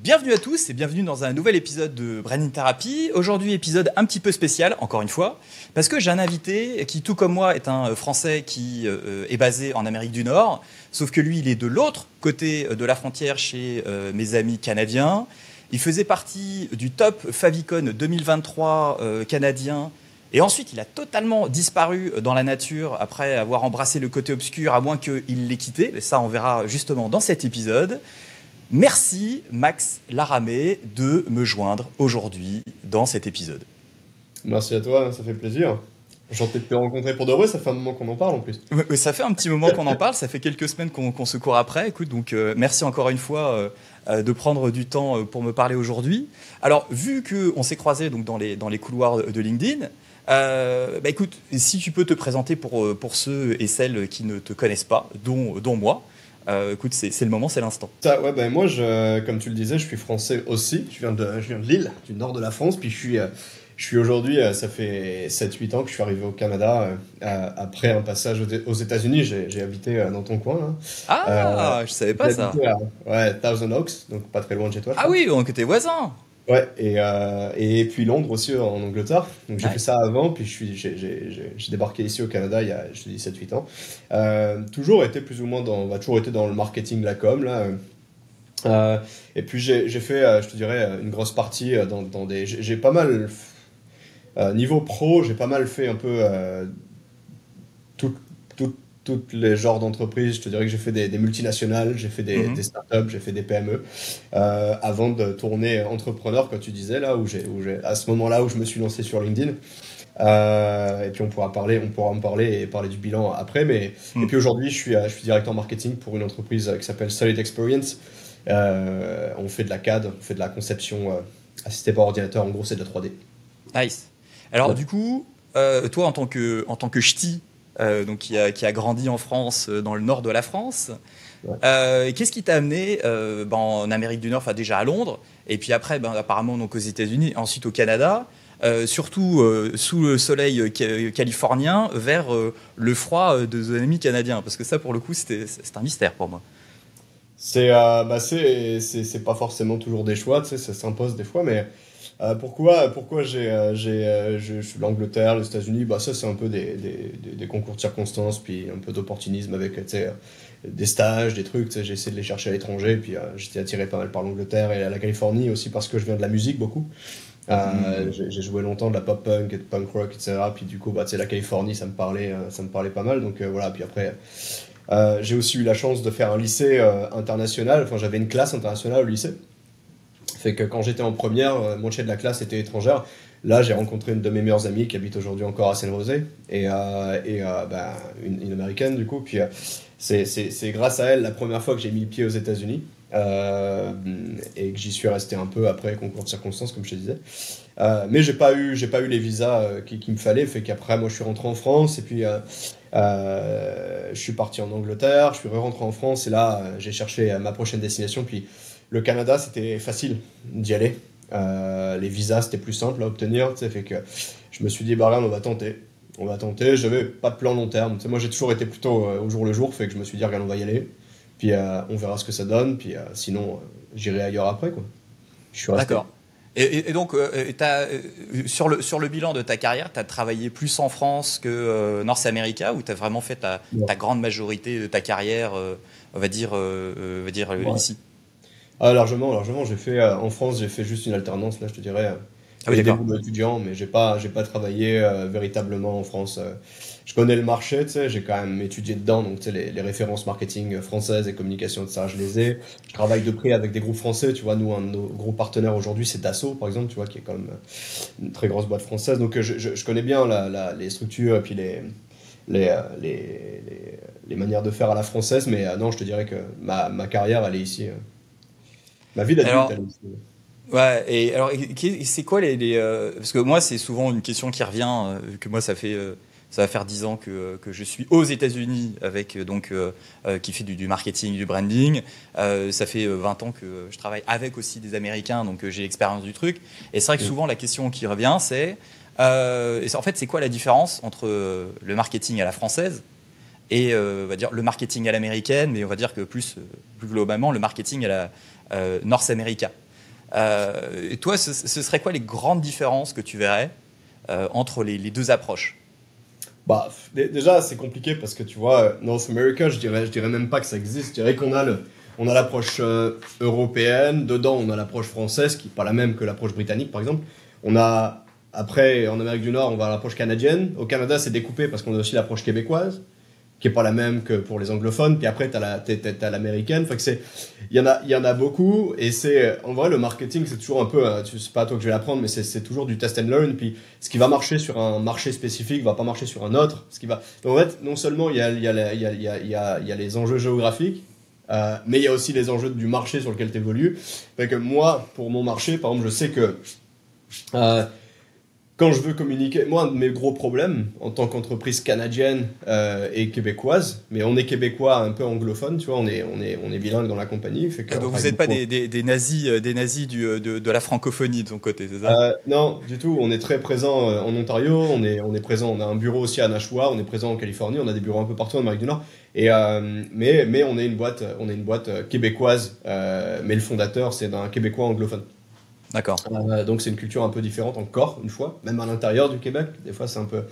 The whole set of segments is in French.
Bienvenue à tous et bienvenue dans un nouvel épisode de Branding Therapy. Aujourd'hui, épisode un petit peu spécial, encore une fois, parce que j'ai un invité qui, tout comme moi, est un Français qui est basé en Amérique du Nord, sauf que lui, il est de l'autre côté de la frontière chez mes amis canadiens. Il faisait partie du top Favicon 2023 canadien. Et ensuite, il a totalement disparu dans la nature après avoir embrassé le côté obscur, à moins qu'il l'ait quitté. Et ça, on verra justement dans cet épisode. Merci, Max Laramé, de me joindre aujourd'hui dans cet épisode. Merci à toi, ça fait plaisir. Enchanté de te rencontrer pour de vrai, ça fait un moment qu'on en parle en plus. Oui, ça fait un petit moment qu'on en parle, ça fait quelques semaines qu'on se court après. Écoute, donc merci encore une fois de prendre du temps pour me parler aujourd'hui. Alors, vu qu'on s'est croisés donc, dans les couloirs de LinkedIn, écoute, si tu peux te présenter pour ceux et celles qui ne te connaissent pas, dont moi. Écoute, c'est le moment, c'est l'instant. Moi, comme tu le disais, je suis français aussi. Je viens de Lille, du nord de la France. Puis je suis aujourd'hui, ça fait 7-8 ans que je suis arrivé au Canada après un passage aux États-Unis. J'ai habité dans ton coin. Là. Je savais pas ça. Thousand Oaks, donc pas très loin de chez toi. Ah oui, on était voisins. Ouais, et puis Londres aussi en Angleterre. Donc j'ai fait ça avant, puis j'ai débarqué ici au Canada il y a, je te dis, 7-8 ans. Toujours été plus ou moins toujours été dans le marketing, la com, là. Et puis j'ai fait, je te dirais, une grosse partie dans des... J'ai pas mal... niveau pro, j'ai pas mal fait un peu toutes les genres d'entreprises. Je te dirais que j'ai fait des multinationales, j'ai fait des startups, j'ai fait des PME, avant de tourner entrepreneur, comme tu disais, là, à ce moment-là où je me suis lancé sur LinkedIn. Et puis on pourra en parler et parler du bilan après. Et puis aujourd'hui, je suis directeur marketing pour une entreprise qui s'appelle Solid Experience. On fait de la CAD, on fait de la conception assistée par ordinateur. En gros, c'est de la 3D. Nice. Alors du coup, toi en tant que ch'ti, donc qui a grandi en France, dans le nord de la France. Qu'est-ce qui t'a amené en Amérique du Nord, enfin déjà à Londres, et puis après apparemment donc aux États-Unis, ensuite au Canada, surtout sous le soleil californien, vers le froid de nos amis canadiens, parce que ça pour le coup c'est un mystère pour moi. C'est pas forcément toujours des choix, tu sais, ça s'impose des fois, mais pourquoi je suis l'Angleterre, les États-Unis, ça c'est un peu des concours de circonstances, puis un peu d'opportunisme avec, tu sais, des stages, des trucs, tu sais, j'ai essayé de les chercher à l'étranger, puis j'étais attiré pas mal par l'Angleterre et la Californie aussi parce que je viens de la musique beaucoup. J'ai joué longtemps de la pop punk et de punk rock, etc. Puis du coup, tu sais, la Californie, ça me parlait pas mal, donc voilà. Puis après, j'ai aussi eu la chance de faire un lycée international, enfin j'avais une classe internationale au lycée. Fait que quand j'étais en première, moitié de la classe était étrangère. Là, j'ai rencontré une de mes meilleures amies qui habite aujourd'hui encore à San Jose, et une américaine du coup. Puis c'est grâce à elle la première fois que j'ai mis le pied aux États-Unis, et que j'y suis resté un peu après concours de circonstances, comme je te disais. Mais j'ai pas eu les visas qu'il me fallait. Fait qu'après, moi, je suis rentré en France, et puis je suis parti en Angleterre, je suis rentré en France, et là, j'ai cherché ma prochaine destination. Puis le Canada, c'était facile d'y aller. Les visas, c'était plus simple à obtenir. Fait que je me suis dit, regarde, on va tenter. J'avais pas de plan long terme. Moi, j'ai toujours été plutôt au jour le jour. Fait que je me suis dit, regarde, on va y aller. Puis on verra ce que ça donne. Puis sinon, j'irai ailleurs après, quoi. Je suis resté. D'accord. Et donc, sur le bilan de ta carrière, tu as travaillé plus en France que North America, ou tu as vraiment fait ta grande majorité de ta carrière, on va dire ici? Largement. J'ai fait, en France, j'ai fait juste une alternance, là, je te dirais. Des boulots étudiants, mais j'ai pas travaillé véritablement en France. Je connais le marché, tu sais, j'ai quand même étudié dedans, donc tu sais, les références marketing françaises et communication, etc., je les ai. Je travaille de près avec des groupes français, tu vois, nous, un de nos gros partenaires aujourd'hui, c'est Dassault, par exemple, tu vois, qui est quand même une très grosse boîte française. Donc je connais bien les structures et puis les manières de faire à la française, mais non, je te dirais que ma carrière, elle est ici. Ma vie d'adulte, elle est ici. Ouais, et alors, c'est quoi parce que moi, c'est souvent une question qui revient, vu que moi, ça va faire 10 ans que je suis aux États-Unis avec, qui fait du marketing, du branding. Ça fait 20 ans que je travaille avec aussi des Américains, donc j'ai l'expérience du truc. Et c'est vrai que souvent, la question qui revient, c'est, en fait, c'est quoi la différence entre le marketing à la française et, on va dire, le marketing à l'américaine, mais on va dire que plus globalement, le marketing à la North America. Et toi, ce serait quoi les grandes différences que tu verrais entre les deux approches? Bah, déjà, c'est compliqué parce que tu vois, North America, je dirais même pas que ça existe. Je dirais on a l'approche européenne, dedans on a l'approche française qui n'est pas la même que l'approche britannique par exemple. On a, après, en Amérique du Nord, on va à l'approche canadienne. Au Canada, c'est découpé parce qu'on a aussi l'approche québécoise, qui est pas la même que pour les anglophones. Puis après, t'as l'américaine. Fait que il y en a beaucoup. Et en vrai, le marketing, c'est toujours un peu, c'est pas à toi que je vais l'apprendre, mais c'est toujours du test and learn. Puis ce qui va marcher sur un marché spécifique va pas marcher sur un autre. Donc, en fait, non seulement il y a les enjeux géographiques, mais il y a aussi les enjeux du marché sur lequel tu évolues. Fait que moi, pour mon marché, par exemple, je sais que euh, quand je veux communiquer, moi, un de mes gros problèmes en tant qu'entreprise canadienne et québécoise, mais on est québécois un peu anglophone, tu vois, on est bilingue dans la compagnie. Fait que, Donc vous n'êtes pas des nazis, de la francophonie de ton côté, c'est ça? Non, du tout. On est très présent en Ontario, on est présent, on a un bureau aussi à Nashua, on est présent en Californie, on a des bureaux un peu partout en Amérique du Nord. Mais on est une boîte québécoise, mais le fondateur c'est un Québécois anglophone. D'accord. Donc c'est une culture un peu différente encore, une fois, même à l'intérieur du Québec, des fois c'est un peu...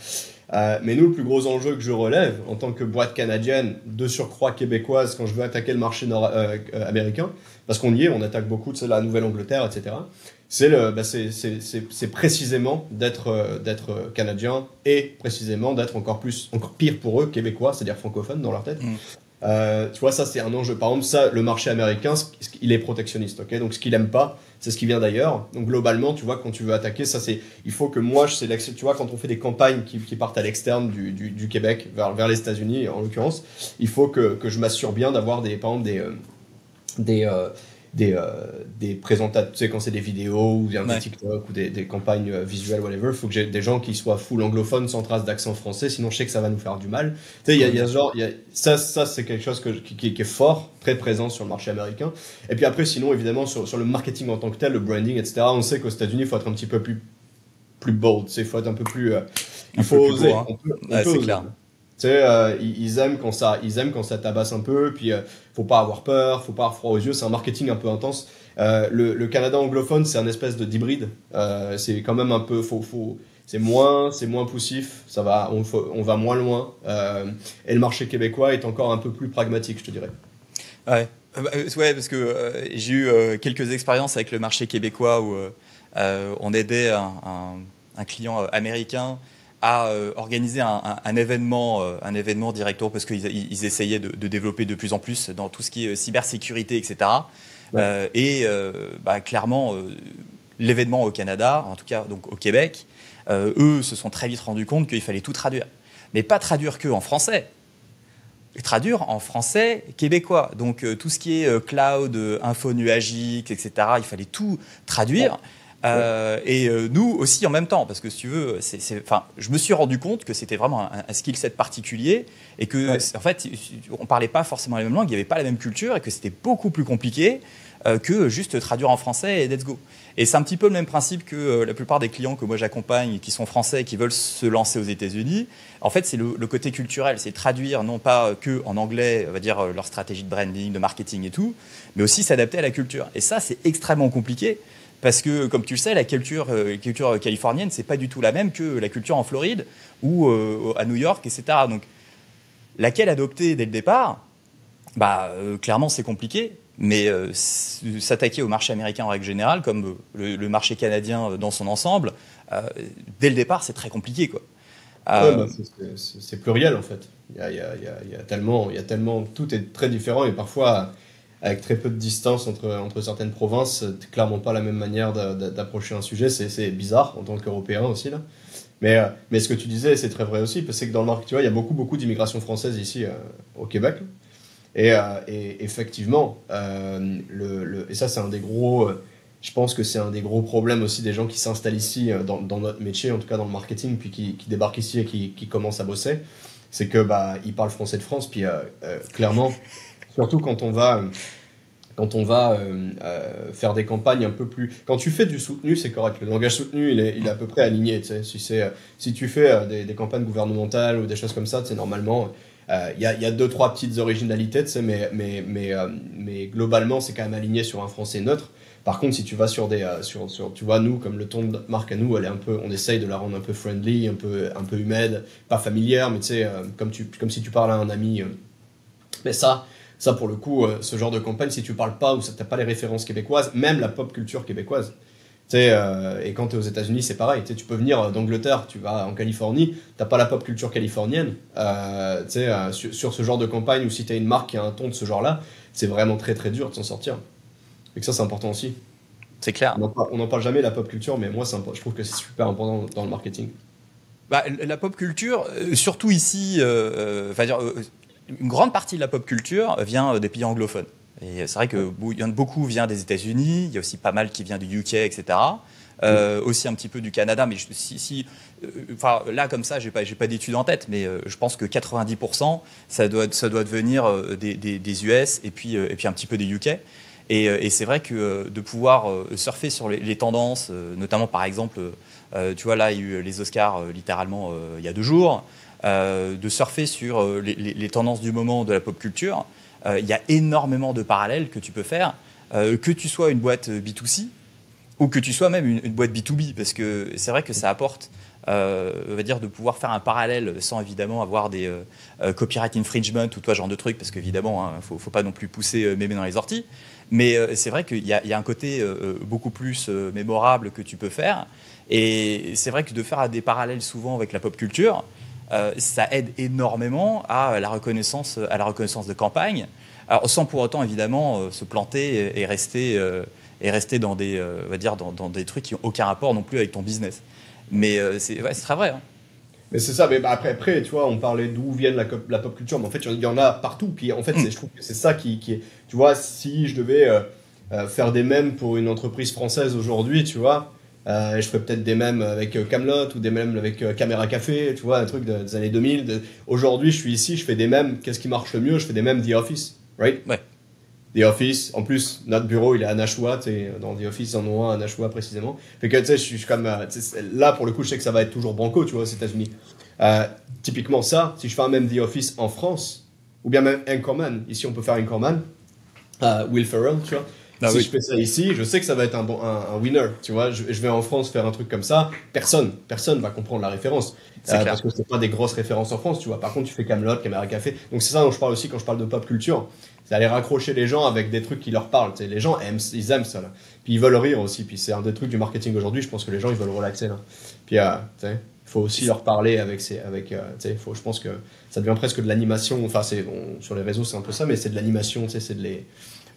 mais nous, le plus gros enjeu que je relève en tant que boîte canadienne, de surcroît québécoise, quand je veux attaquer le marché américain, parce qu'on y est, on attaque beaucoup de la Nouvelle-Angleterre, etc., c'est précisément d'être canadien et précisément d'être encore pire pour eux, québécois, c'est-à-dire francophone dans leur tête. Tu vois, ça c'est un enjeu. Par exemple, ça, le marché américain, il est protectionniste, ok? Donc ce qu'il aime pas, c'est ce qui vient d'ailleurs. Donc globalement, tu vois, quand tu veux attaquer, il faut que moi, je sélectionne, tu vois, quand on fait des campagnes qui partent à l'externe du Québec vers les États-Unis, en l'occurrence, il faut que je m'assure bien d'avoir par exemple des présentateurs, tu sais, quand c'est des vidéos ou bien des TikTok ou des campagnes visuelles, whatever, il faut que j'ai des gens qui soient full anglophones sans trace d'accent français, sinon je sais que ça va nous faire du mal. Tu sais, ça c'est quelque chose qui est fort, très présent sur le marché américain. Et puis après, sinon, évidemment, sur le marketing en tant que tel, le branding, etc., on sait qu'aux États-Unis, il faut être un petit peu plus bold, il faut être un peu plus. Il faut oser. Hein. C'est clair. Tu sais, ils aiment quand ça tabasse un peu, puis faut pas avoir peur, faut pas avoir froid aux yeux, c'est un marketing un peu intense. Le Canada anglophone, c'est un espèce d'hybride. C'est quand même un peu, c'est moins poussif, on va moins loin. Et le marché québécois est encore un peu plus pragmatique, je te dirais. Ouais, ouais, parce que j'ai eu quelques expériences avec le marché québécois où on aidait un client américain à organiser un événement directement parce qu'ils essayaient de développer de plus en plus dans tout ce qui est cybersécurité, etc. Ouais. Clairement, l'événement au Canada, en tout cas donc au Québec, eux se sont très vite rendus compte qu'il fallait tout traduire. Mais pas traduire que en français. Traduire en français québécois. Donc tout ce qui est cloud, info nuagique, etc., il fallait tout traduire. Et nous aussi en même temps, parce que si tu veux, je me suis rendu compte que c'était vraiment un skill set particulier et que en fait, on parlait pas forcément la même langue, il n'y avait pas la même culture et que c'était beaucoup plus compliqué que juste traduire en français et let's go. Et c'est un petit peu le même principe que la plupart des clients que moi j'accompagne qui sont français et qui veulent se lancer aux États-Unis. En fait, c'est le côté culturel, c'est traduire non pas que en anglais, on va dire leur stratégie de branding, de marketing et tout, mais aussi s'adapter à la culture. Et ça, c'est extrêmement compliqué. Parce que, comme tu le sais, la culture californienne, c'est pas du tout la même que la culture en Floride ou à New York, etc. Donc, laquelle adopter dès le départ, clairement, c'est compliqué. Mais s'attaquer au marché américain en règle générale, comme le marché canadien dans son ensemble, dès le départ, c'est très compliqué, quoi. C'est pluriel, en fait. Il y a tellement, tout est très différent et parfois avec très peu de distance entre certaines provinces, c'est clairement pas la même manière d'approcher un sujet. C'est bizarre en tant qu'Européen aussi là. Mais ce que tu disais, c'est très vrai aussi, parce que dans le marché, tu vois, il y a beaucoup d'immigration française ici au Québec. Et effectivement, et ça c'est un des gros, je pense que c'est un des gros problèmes aussi des gens qui s'installent ici dans notre métier, en tout cas dans le marketing, puis qui débarquent ici et qui commencent à bosser, c'est que ils parlent français de France, puis clairement, surtout quand on va faire des campagnes un peu plus... Quand tu fais du soutenu, c'est correct. Le langage soutenu, il est à peu près aligné. Tu sais. Si tu fais des campagnes gouvernementales ou des choses comme ça, normalement, il y a 2-3 petites originalités, tu sais, mais globalement, c'est quand même aligné sur un français neutre. Par contre, si tu vas sur tu vois, nous, comme le ton de notre marque à nous, on essaye de la rendre un peu friendly, un peu humaine, pas familière, mais tu sais, comme si tu parles à un ami. Mais ça, pour le coup, ce genre de campagne, si tu parles pas ou si t'as pas les références québécoises, même la pop culture québécoise. Tu sais, et quand tu es aux États-Unis, c'est pareil. Tu sais, tu peux venir d'Angleterre, tu vas en Californie, t'as pas la pop culture californienne. Tu sais, sur ce genre de campagne, ou si tu as une marque qui a un ton de ce genre-là, c'est vraiment très très dur de s'en sortir. Et que ça, c'est important aussi. C'est clair. On n'en parle jamais, la pop culture, mais moi, je trouve que c'est super important dans le marketing. Bah, la pop culture, surtout ici, une grande partie de la pop culture vient des pays anglophones. Et c'est vrai que beaucoup vient des États-Unis, il y a aussi pas mal qui vient du UK, etc. Aussi un petit peu du Canada, mais là comme ça, j'ai pas d'études en tête, mais je pense que 90% ça doit devenir des US et puis un petit peu des UK. Et c'est vrai que de pouvoir surfer sur les tendances, notamment par exemple, tu vois là il y a eu les Oscars littéralement il y a 2 jours, de surfer sur les tendances du moment de la pop culture, il y a énormément de parallèles que tu peux faire, que tu sois une boîte B2C ou que tu sois même une boîte B2B, parce que c'est vrai que ça apporte, on va dire, de pouvoir faire un parallèle sans évidemment avoir des copyright infringement ou tout ce genre de trucs, parce qu'évidemment, hein, faut pas non plus pousser mémé dans les orties. Mais c'est vrai qu'il y a un côté beaucoup plus mémorable que tu peux faire. Et c'est vrai que de faire des parallèles souvent avec la pop culture, ça aide énormément à la reconnaissance de campagne. Alors, sans pour autant, évidemment, se planter et rester dans des, on va dire, dans des trucs qui n'ont aucun rapport non plus avec ton business. Mais c'est très vrai. Hein. Mais c'est ça, mais après, tu vois, on parlait d'où viennent la pop culture, mais en fait, il y en a partout. Puis en fait, je trouve que c'est ça qui est. Tu vois, si je devais faire des mèmes pour une entreprise française aujourd'hui, tu vois, je ferais peut-être des mèmes avec Kaamelott ou des mèmes avec Caméra Café, tu vois, un truc des années 2000. Aujourd'hui, je suis ici, je fais des mèmes. Qu'est-ce qui marche le mieux? Je fais des mèmes The Office, right? Ouais. The Office, en plus, notre bureau, il est à Nashua, tu sais, dans The Office, ils en ont un à Nashua précisément. Fait que, tu sais, je suis comme, là, pour le coup, je sais que ça va être toujours banco, tu vois, aux États-Unis. Typiquement, ça, si je fais un même The Office en France, ou bien même Anchorman, ici, on peut faire Anchorman, Will Ferrell, tu vois. Si je fais ça ici, je sais que ça va être un winner, tu vois. Je vais en France faire un truc comme ça, personne va comprendre la référence. Parce que c'est pas des grosses références en France, tu vois. Par contre, tu fais Kaamelott, Caméra Café. Donc c'est ça dont je parle aussi quand je parle de pop culture. C'est aller raccrocher les gens avec des trucs qui leur parlent. T'sais, les gens ils aiment ça, là. Puis ils veulent rire aussi. Puis c'est un des trucs du marketing aujourd'hui. Je pense que les gens, ils veulent relaxer, là. Puis, tu sais, il faut aussi leur parler je pense que ça devient presque de l'animation. Enfin, sur les réseaux, c'est un peu ça, mais c'est de l'animation, tu sais, c'est de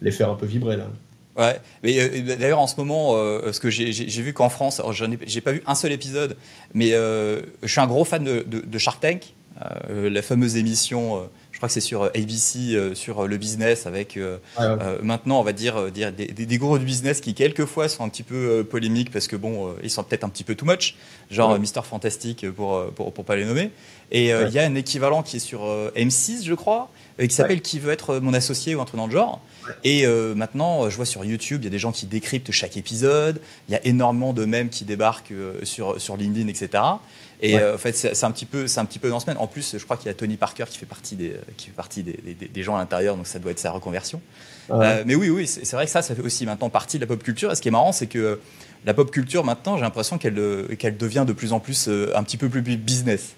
les faire un peu vibrer, là. Ouais, mais d'ailleurs en ce moment, parce que j'ai vu qu'en France, j'ai pas vu un seul épisode, mais je suis un gros fan de Shark Tank, la fameuse émission, je crois que c'est sur ABC, sur le business, avec maintenant on va dire des gros du business qui quelquefois sont un petit peu polémiques parce que bon, ils sont peut-être un petit peu too much, genre Mister Fantastic pour pas les nommer. Et il y a un équivalent qui est sur M6, je crois, qui s'appelle Qui veut être mon associé ou un truc dans le genre. Et maintenant, je vois sur YouTube, il y a des gens qui décryptent chaque épisode. Il y a énormément de mèmes qui débarquent sur LinkedIn, etc. Et en fait, c'est un petit peu dans la semaine. En plus, je crois qu'il y a Tony Parker qui fait partie des gens à l'intérieur, donc ça doit être sa reconversion. Mais oui, c'est vrai que ça fait aussi maintenant partie de la pop culture. Et ce qui est marrant, c'est que la pop culture, maintenant, j'ai l'impression qu'elle devient de plus en plus un petit peu plus business.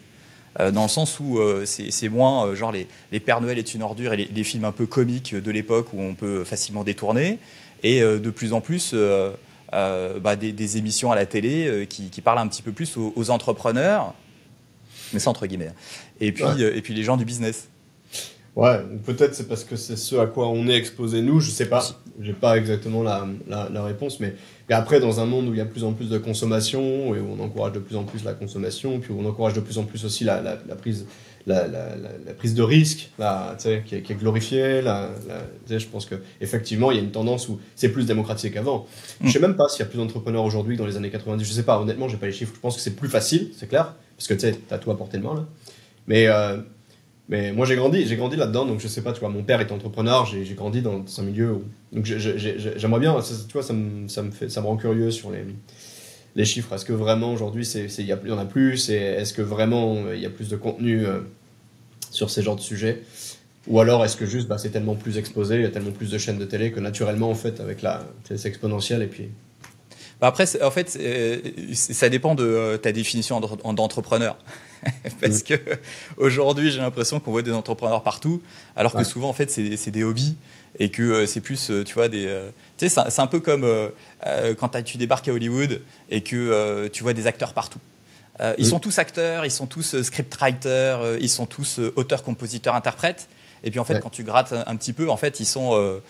Dans le sens où c'est moins genre les Père Noël est une ordure et les films un peu comiques de l'époque où on peut facilement détourner, et de plus en plus des émissions à la télé qui parlent un petit peu plus aux entrepreneurs, mais ça entre guillemets, et puis les gens du business. Ouais, peut-être c'est parce que c'est ce à quoi on est exposé nous, je sais pas, j'ai pas exactement la réponse, mais après dans un monde où il y a de plus en plus de consommation, et où on encourage de plus en plus la consommation, puis où on encourage de plus en plus aussi la prise de risque, qui est glorifiée, je pense que effectivement il y a une tendance où c'est plus démocratisé qu'avant. Je sais même pas s'il y a plus d'entrepreneurs aujourd'hui que dans les années 90, je sais pas, honnêtement j'ai pas les chiffres, je pense que c'est plus facile, c'est clair, parce que tu sais, t'as tout à portée de main là, mais moi j'ai grandi là-dedans, donc je sais pas, tu vois, mon père est entrepreneur, j'ai grandi dans un milieu où, donc j'aimerais bien, tu vois, ça me rend curieux sur les chiffres. Est-ce que vraiment aujourd'hui il y en a plus, et est-ce que vraiment il y a plus de contenu sur ces genres de sujets? Ou alors est-ce que juste c'est tellement plus exposé, il y a tellement plus de chaînes de télé que naturellement en fait avec c'est exponentiel et puis. Après, en fait, ça dépend de ta définition d'entrepreneur. Parce que aujourd'hui, j'ai l'impression qu'on voit des entrepreneurs partout, alors que souvent, en fait, c'est des hobbies et que c'est plus, tu vois, tu sais, c'est un peu comme quand tu débarques à Hollywood et que tu vois des acteurs partout. Ils sont tous acteurs, ils sont tous scriptwriters, ils sont tous auteurs, compositeurs, interprètes. Et puis en fait, quand tu grattes un petit peu, en fait, ils sont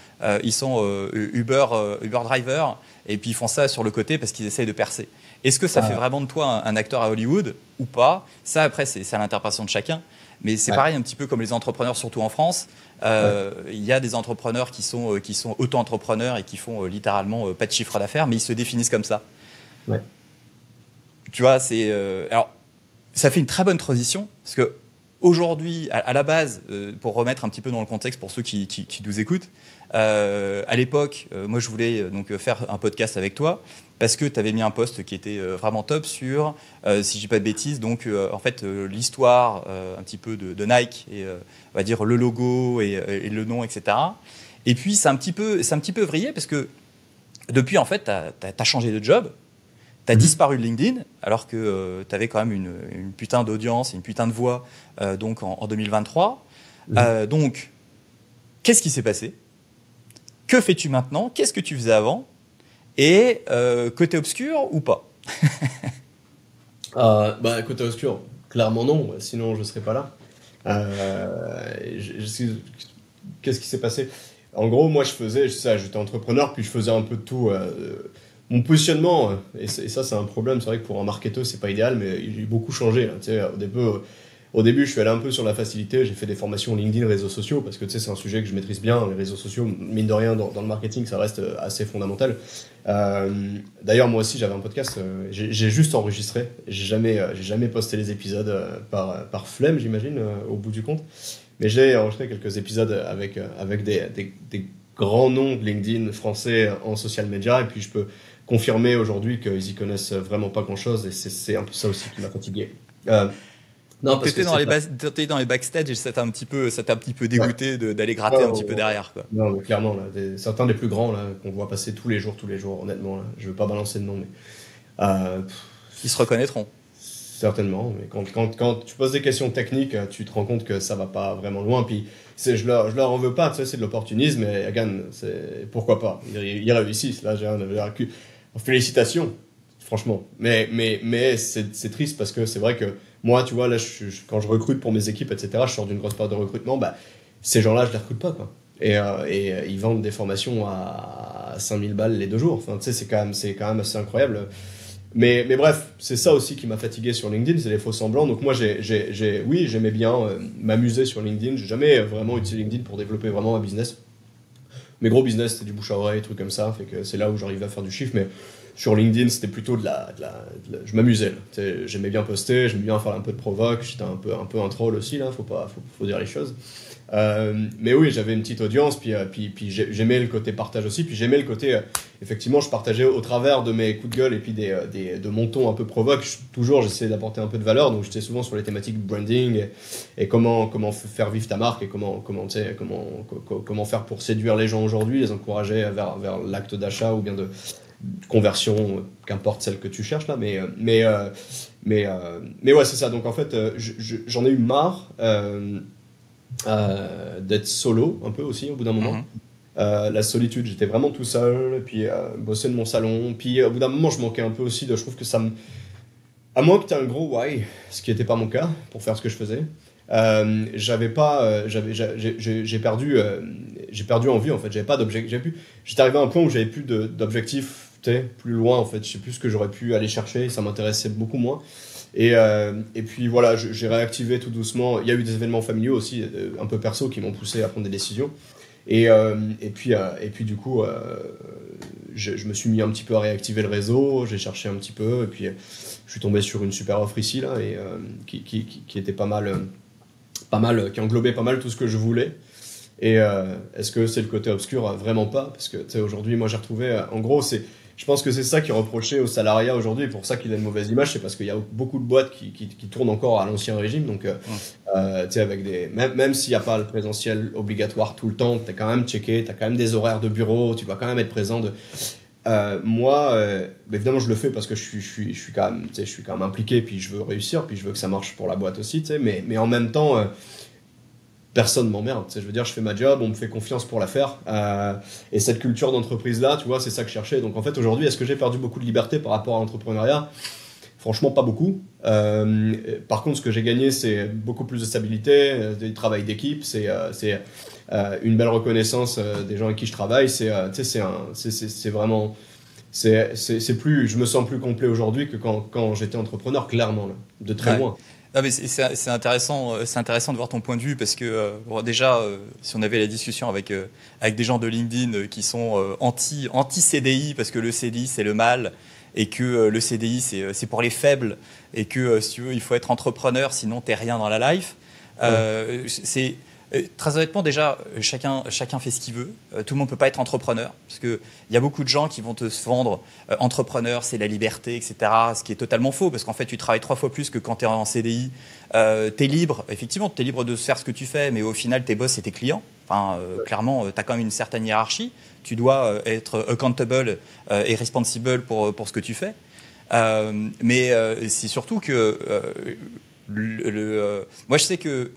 Uber driver, et puis ils font ça sur le côté parce qu'ils essayent de percer. Est-ce que ça fait vraiment de toi un acteur à Hollywood ou pas? Ça, après, c'est à l'interprétation de chacun. Mais c'est pareil un petit peu comme les entrepreneurs, surtout en France. Il y a des entrepreneurs qui sont auto-entrepreneurs et qui font littéralement pas de chiffre d'affaires, mais ils se définissent comme ça. Ouais. Tu vois, alors, ça fait une très bonne transition parce que aujourd'hui, à la base, pour remettre un petit peu dans le contexte pour ceux qui nous écoutent, à l'époque, moi je voulais donc faire un podcast avec toi parce que tu avais mis un post qui était vraiment top sur, si je dis pas de bêtises, donc en fait l'histoire un petit peu de Nike et on va dire le logo et le nom, etc. Et puis c'est un petit peu vrillé parce que depuis en fait tu as changé de job. Tu as disparu de LinkedIn, alors que tu avais quand même une putain d'audience, une putain de voix donc en 2023. Donc, qu'est-ce qui s'est passé? Que fais-tu maintenant? Qu'est-ce que tu faisais avant? Et côté obscur ou pas? Côté obscur, clairement non, sinon je ne serais pas là. Qu'est-ce qui s'est passé? En gros, moi j'étais entrepreneur, puis je faisais un peu de tout. Mon positionnement, et ça c'est un problème, c'est vrai que pour un marketeur c'est pas idéal, mais il a beaucoup changé. Tu sais, au début je suis allé un peu sur la facilité, j'ai fait des formations LinkedIn, réseaux sociaux, parce que tu sais, c'est un sujet que je maîtrise bien, les réseaux sociaux, mine de rien, dans le marketing ça reste assez fondamental. D'ailleurs moi aussi j'avais un podcast, j'ai juste enregistré, j'ai jamais posté les épisodes par flemme j'imagine, au bout du compte, mais j'ai enregistré quelques épisodes avec des grands noms de LinkedIn français en social media, et puis je peux confirmer aujourd'hui qu'ils y connaissent vraiment pas grand chose, et c'est un peu ça aussi qui m'a fatigué. Non, t'étais dans les backstage et ça t'a un petit peu dégoûté d'aller gratter un petit peu derrière, quoi. Non, mais clairement, là, certains des plus grands là, qu'on voit passer tous les jours, honnêtement, là, je veux pas balancer de nom, mais ils se reconnaîtront. Certainement, mais quand tu poses des questions techniques, tu te rends compte que ça va pas vraiment loin, puis je leur en veux pas, tu sais, c'est de l'opportunisme, et again, pourquoi pas, ils réussissent, là, félicitations, franchement, mais c'est triste parce que c'est vrai que moi, tu vois, là, quand je recrute pour mes équipes, etc., je sors d'une grosse période de recrutement, ces gens-là, je les recrute pas, quoi. Et ils vendent des formations à 5000 balles les 2 jours, enfin, tu sais, c'est quand même assez incroyable. Mais bref, c'est ça aussi qui m'a fatigué sur LinkedIn, c'est les faux semblants. Donc moi, oui, j'aimais bien m'amuser sur LinkedIn. J'ai jamais vraiment utilisé LinkedIn pour développer vraiment un business. Mes gros business, c'était du bouche à oreille, trucs comme ça. Fait que c'est là où j'arrivais à faire du chiffre. Mais sur LinkedIn, c'était plutôt je m'amusais. J'aimais bien poster, j'aimais bien faire un peu de provoque. J'étais un peu un troll aussi, là. Faut dire les choses. Mais oui, j'avais une petite audience, puis j'aimais le côté partage aussi, puis j'aimais le côté, effectivement, je partageais au travers de mes coups de gueule et puis de mon ton un peu provoque, toujours j'essayais d'apporter un peu de valeur, donc j'étais souvent sur les thématiques de branding et comment faire vivre ta marque et comment faire pour séduire les gens aujourd'hui, les encourager vers l'acte d'achat ou bien de conversion, qu'importe celle que tu cherches là, mais ouais, c'est ça. Donc en fait, j'en ai eu marre d'être solo un peu aussi au bout d'un moment. La solitude, j'étais vraiment tout seul, et puis bosser de mon salon, puis au bout d'un moment je manquais un peu aussi je trouve que ça me, à moins que tu aies un gros why, ce qui n'était pas mon cas pour faire ce que je faisais, j'ai perdu envie en fait, j'avais pas d'objectif, j'étais arrivé à un point où j'avais plus d'objectif plus loin en fait, je sais plus ce que j'aurais pu aller chercher, ça m'intéressait beaucoup moins. Et puis voilà, j'ai réactivé tout doucement. Il y a eu des événements familiaux aussi, un peu perso, qui m'ont poussé à prendre des décisions. Et puis du coup, je me suis mis un petit peu à réactiver le réseau, j'ai cherché un petit peu, et puis je suis tombé sur une super offre ici, là, et qui était pas mal, qui englobait pas mal tout ce que je voulais. Et est-ce que c'est le côté obscur? Vraiment pas, parce que tu sais, aujourd'hui, moi j'ai retrouvé, en gros, je pense que c'est ça qui est reproché au salariat aujourd'hui, et pour ça qu'il a une mauvaise image, c'est parce qu'il y a beaucoup de boîtes qui tournent encore à l'ancien régime, donc tu sais, avec même s'il n'y a pas le présentiel obligatoire tout le temps, tu es quand même checké, tu as quand même des horaires de bureau, tu dois quand même être présent. Moi, évidemment, je le fais parce que je suis quand même, tu sais, je suis quand même impliqué, puis je veux réussir, puis je veux que ça marche pour la boîte aussi, tu sais, mais en même temps, personne m'emmerde. Tu sais, je veux dire, je fais ma job, on me fait confiance pour la faire. Et cette culture d'entreprise-là, tu vois, c'est ça que je cherchais. Donc en fait, aujourd'hui, est-ce que j'ai perdu beaucoup de liberté par rapport à l'entrepreneuriat ? Franchement, pas beaucoup. Par contre, ce que j'ai gagné, c'est beaucoup plus de stabilité, du travail d'équipe, c'est une belle reconnaissance des gens avec qui je travaille. C'est vraiment, c'est plus, je me sens plus complet aujourd'hui que quand j'étais entrepreneur, clairement, là, de très loin. Non, mais c'est intéressant de voir ton point de vue parce que bon, déjà, si on avait la discussion avec des gens de LinkedIn qui sont anti CDI parce que le CDI c'est le mal et que le CDI c'est pour les faibles et que si tu veux il faut être entrepreneur sinon t'es rien dans la life. C'est très honnêtement, déjà, chacun fait ce qu'il veut. Tout le monde ne peut pas être entrepreneur. Parce qu'il y a beaucoup de gens qui vont te vendre entrepreneur, c'est la liberté, etc. Ce qui est totalement faux. Parce qu'en fait, tu travailles 3 fois plus que quand tu es en CDI. Tu es libre. Effectivement, tu es libre de faire ce que tu fais. Mais au final, tes boss, c'est tes clients. Enfin, clairement, tu as quand même une certaine hiérarchie. Tu dois être accountable et responsible pour ce que tu fais. Mais c'est surtout que moi, je sais que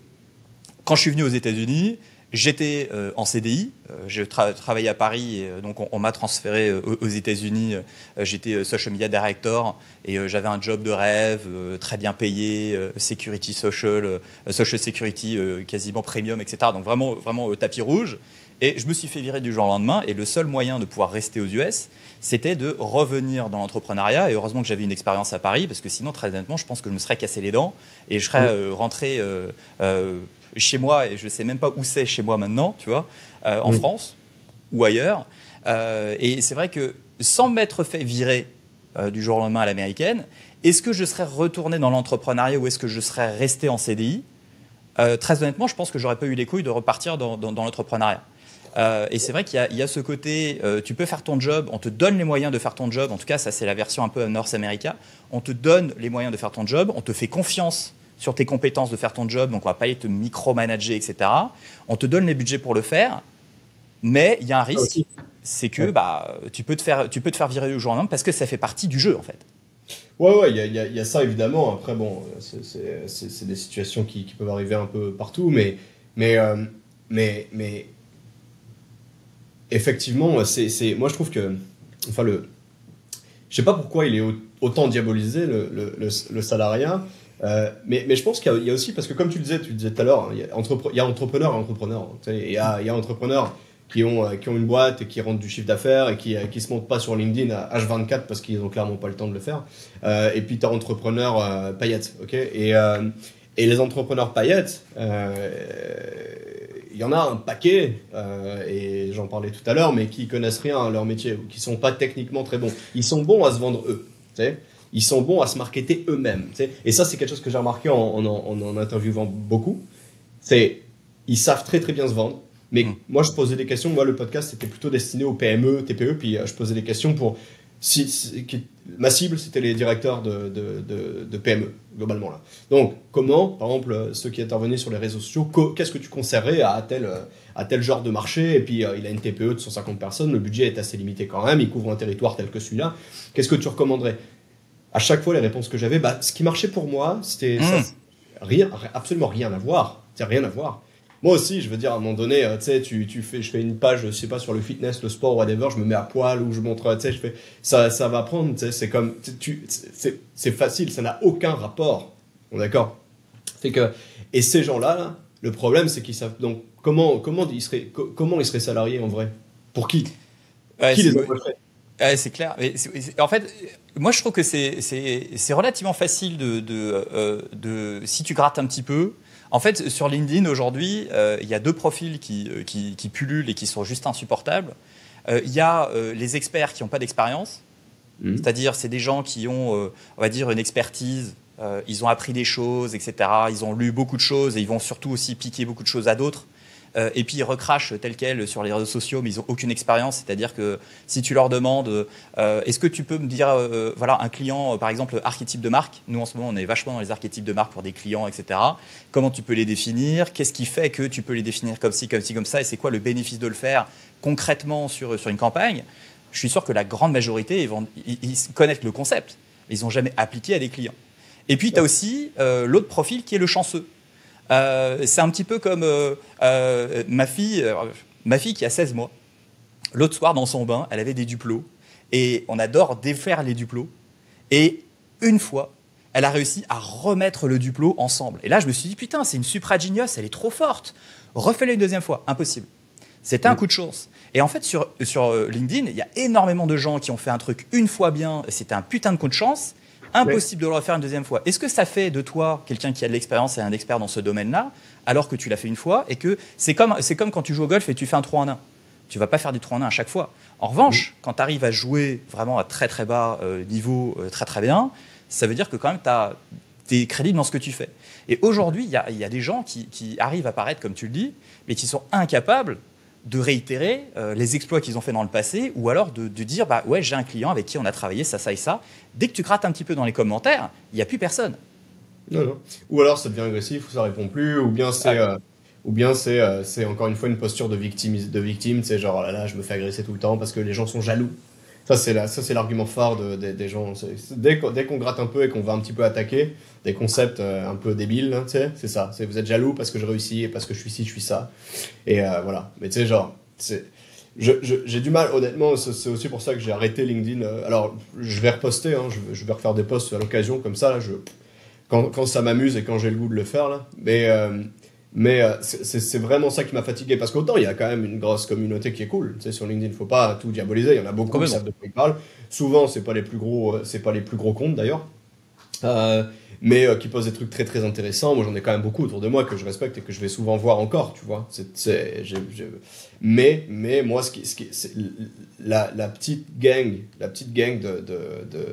quand je suis venu aux États-Unis, j'étais en CDI. Je travaillais à Paris, et donc on m'a transféré aux États-Unis. J'étais social media director et j'avais un job de rêve, très bien payé, security social security quasiment premium, etc. Donc vraiment, vraiment tapis rouge. Et je me suis fait virer du jour au lendemain. Et le seul moyen de pouvoir rester aux US, c'était de revenir dans l'entrepreneuriat. Et heureusement que j'avais une expérience à Paris, parce que sinon, très honnêtement, je pense que je me serais cassé les dents et je serais rentré chez moi, et je ne sais même pas où c'est chez moi maintenant, tu vois, en France ou ailleurs. Et c'est vrai que sans m'être fait virer du jour au lendemain à l'américaine, est-ce que je serais retourné dans l'entrepreneuriat ou est-ce que je serais resté en CDI ? Très honnêtement, je pense que j'aurais pas eu les couilles de repartir dans l'entrepreneuriat. Et c'est vrai qu'il y a ce côté, tu peux faire ton job, on te donne les moyens de faire ton job, en tout cas ça c'est la version un peu North America, on te donne les moyens de faire ton job, on te fait confiance sur tes compétences de faire ton job, donc on ne va pas aller te micromanager, etc. On te donne les budgets pour le faire, mais il y a un risque, c'est que tu peux te faire virer du jour au lendemain parce que ça fait partie du jeu, en fait. Ouais, il y a ça évidemment. Après, bon, c'est des situations qui peuvent arriver un peu partout, mais effectivement, moi je trouve que, enfin je sais pas pourquoi il est autant diabolisé le salariat. Mais je pense qu'il y a aussi, parce que comme tu disais tout à l'heure, hein, il y a entrepreneurs et entrepreneurs. Il y a entrepreneurs qui ont une boîte et qui rentrent du chiffre d'affaires et qui se montent pas sur LinkedIn à H24 parce qu'ils ont clairement pas le temps de le faire. Et puis tu as entrepreneurs paillettes, ok. Et les entrepreneurs paillettes, il y en a un paquet, et j'en parlais tout à l'heure, mais qui connaissent rien à leur métier ou qui sont pas techniquement très bons. Ils sont bons à se vendre eux, tu sais. Ils sont bons à se marketer eux-mêmes. T'sais. Et ça, c'est quelque chose que j'ai remarqué en interviewant beaucoup. Ils savent très très bien se vendre. Mais moi, je posais des questions. Moi, le podcast, c'était plutôt destiné aux PME, TPE. Puis je posais des questions pour... ma cible, c'était les directeurs de PME, globalement. Là. Donc, comment, par exemple, ceux qui intervenaient sur les réseaux sociaux, qu'est-ce que tu conseillerais à tel genre de marché? Et puis, il a une TPE de 150 personnes. Le budget est assez limité quand même. Il couvre un territoire tel que celui-là. Qu'est-ce que tu recommanderais? À chaque fois, les réponses que j'avais, ce qui marchait pour moi, c'était ça, absolument rien à voir. C'est rien à voir. Moi aussi, je veux dire, à un moment donné, tu sais, je fais une page, je sais pas, sur le fitness, le sport, whatever, je me mets à poil ou je montre, tu sais, je fais, ça va prendre, tu sais, c'est comme, c'est facile, ça n'a aucun rapport. Bon, d'accord? C'est que, et ces gens-là, là, le problème, c'est qu'ils savent, donc, comment ils seraient salariés en vrai? Pour qui? Qui les embaucherait? C'est clair. Mais en fait, moi, je trouve que c'est relativement facile si tu grattes un petit peu. En fait, sur LinkedIn, aujourd'hui, il y a 2 profils qui pullulent et qui sont juste insupportables. Il y a les experts qui n'ont pas d'expérience. C'est-à-dire, c'est des gens qui ont, on va dire, une expertise. Ils ont appris des choses, etc. Ils ont lu beaucoup de choses et ils vont surtout aussi piquer beaucoup de choses à d'autres. et puis ils recrachent tel quel sur les réseaux sociaux, mais ils n'ont aucune expérience. C'est-à-dire que si tu leur demandes, est-ce que tu peux me dire, voilà, un client, par exemple, archétype de marque. Nous, en ce moment, on est vachement dans les archétypes de marque pour des clients, etc. Comment tu peux les définir? Qu'est-ce qui fait que tu peux les définir comme ci, comme ci, comme ça? Et c'est quoi le bénéfice de le faire concrètement sur une campagne? Je suis sûr que la grande majorité, ils connaissent le concept, mais ils n'ont jamais appliqué à des clients. Et puis, tu as aussi l'autre profil qui est le chanceux. C'est un petit peu comme ma fille qui a 16 mois. L'autre soir, dans son bain, elle avait des duplos. Et on adore défaire les duplos. Et une fois, elle a réussi à remettre le duplo ensemble. Et là, je me suis dit, putain, c'est une supra genius, elle est trop forte. Refais-la une deuxième fois. Impossible. C'était un coup de chance. Et en fait, sur LinkedIn, il y a énormément de gens qui ont fait un truc une fois bien. C'était un putain de coup de chance. Impossible de le refaire une deuxième fois. Est-ce que ça fait de toi quelqu'un qui a de l'expérience et un expert dans ce domaine-là, alors que tu l'as fait une fois et que c'est comme quand tu joues au golf et tu fais un 3 en 1. Tu ne vas pas faire du 3 en 1 à chaque fois. En revanche, quand tu arrives à jouer vraiment à très très bas niveau, très très bien, ça veut dire que quand même tu es crédible dans ce que tu fais. Et aujourd'hui, il y a des gens qui arrivent à paraître, comme tu le dis, mais qui sont incapables de réitérer les exploits qu'ils ont fait dans le passé, ou alors de dire bah ouais, j'ai un client avec qui on a travaillé ça et ça. Dès que tu grattes un petit peu dans les commentaires, il n'y a plus personne. Non. Ou alors ça devient agressif, ou ça répond plus, ou bien c'est encore une fois une posture de victime, c'est genre oh là je me fais agresser tout le temps parce que les gens sont jaloux. Ça c'est l'argument phare des gens. Dès qu'on gratte un peu et qu'on va un petit peu attaquer des concepts un peu débiles, hein, c'est ça. Vous êtes jaloux parce que je réussis et parce que je suis ci, je suis ça. Et voilà. Mais tu sais, genre, j'ai du mal, honnêtement, c'est aussi pour ça que j'ai arrêté LinkedIn. Alors, je vais reposter, hein, je vais refaire des posts à l'occasion, comme ça, là, quand ça m'amuse et quand j'ai le goût de le faire, là. Mais c'est vraiment ça qui m'a fatigué. Parce qu'autant, il y a quand même une grosse communauté qui est cool. Tu sais, sur LinkedIn, il ne faut pas tout diaboliser. Il y en a beaucoup qui savent de quoi ils parlent. Souvent, c'est pas les plus gros comptes, d'ailleurs. Mais qui posent des trucs très très intéressants. Moi, j'en ai quand même beaucoup autour de moi que je respecte et que je vais souvent voir encore, tu vois. Mais moi, c'est la petite gang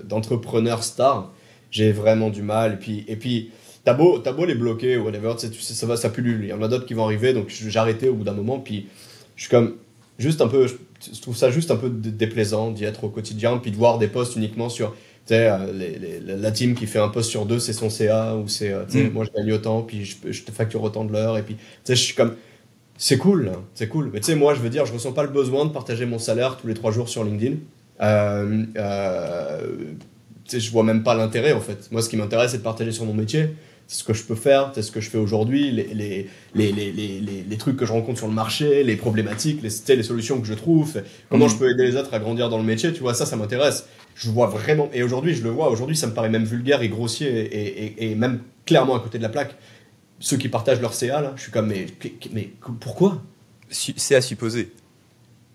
d'entrepreneurs stars, j'ai vraiment du mal. Et puis t'as beau les bloquer ou whatever, tu sais, ça pullule. Il y en a d'autres qui vont arriver, donc j'ai arrêté au bout d'un moment. Puis je suis comme juste un peu, je trouve ça juste un peu déplaisant d'y être au quotidien, puis de voir des posts uniquement sur, tu sais, la team qui fait un post sur deux, c'est son CA, ou c'est, tu sais, moi je gagne autant, puis je te facture autant de l'heure, et puis, tu sais, je suis comme, c'est cool, hein, c'est cool. Mais tu sais, moi, je veux dire, je ressens pas le besoin de partager mon salaire tous les 3 jours sur LinkedIn. Tu sais, je vois même pas l'intérêt, en fait. Moi, ce qui m'intéresse, c'est de partager sur mon métier. C'est ce que je peux faire, c'est ce que je fais aujourd'hui, les trucs que je rencontre sur le marché, les problématiques, les solutions que je trouve, comment je peux aider les autres à grandir dans le métier, tu vois, ça m'intéresse. Je vois vraiment, et aujourd'hui, je le vois, aujourd'hui, ça me paraît même vulgaire et grossier et même clairement à côté de la plaque. Ceux qui partagent leur CA, là, je suis comme, mais pourquoi? C'est à supposer.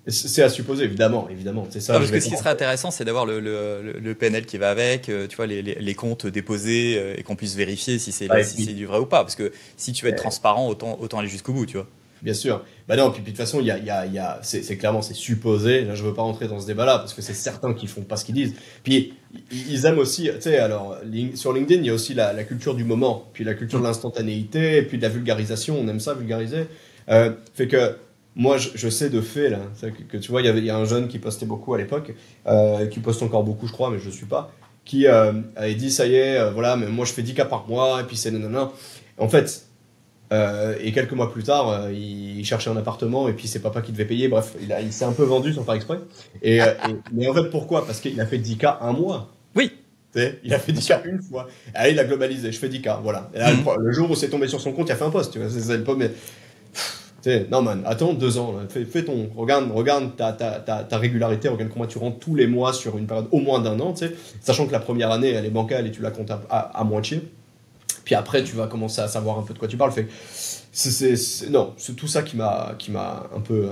C'est à supposer, évidemment. C'est ça. Parce que ce qui serait intéressant, c'est d'avoir le PNL qui va avec, tu vois, les comptes déposés et qu'on puisse vérifier si c'est c'est du vrai ou pas. Parce que si tu veux être transparent, autant aller jusqu'au bout, tu vois. Bien sûr. Bah non, puis de toute façon, c'est clairement, c'est supposé. Là, je veux pas rentrer dans ce débat-là parce que c'est certains qui font pas ce qu'ils disent. Puis ils aiment aussi, tu sais, alors sur LinkedIn, il y a aussi la culture du moment, puis la culture de l'instantanéité, et puis de la vulgarisation. On aime ça, vulgariser. Fait que moi, je sais de fait là, que tu vois, il y a un jeune qui postait beaucoup à l'époque, qui poste encore beaucoup, je crois, mais je ne suis pas, qui avait dit ça y est, voilà, mais moi je fais 10K par mois, et puis c'est nanana. En fait, et quelques mois plus tard, il cherchait un appartement, et puis c'est papa qui devait payer. Bref, il s'est un peu vendu sans faire exprès. Mais en fait, pourquoi? Parce qu'il a fait 10K un mois. Oui. Il a fait 10K une fois. Et là, il a globalisé. Je fais 10K, voilà. Et là, le jour où c'est tombé sur son compte, il a fait un post. Tu vois, c'est le mais non man, attends 2 ans, là. Regarde ta régularité, regarde comment tu rentres tous les mois sur une période au moins d'1 an, tu sais, sachant que la première année elle est bancale et tu la comptes à moitié. Puis après tu vas commencer à savoir un peu de quoi tu parles. Fait c'est tout ça qui m'a un peu.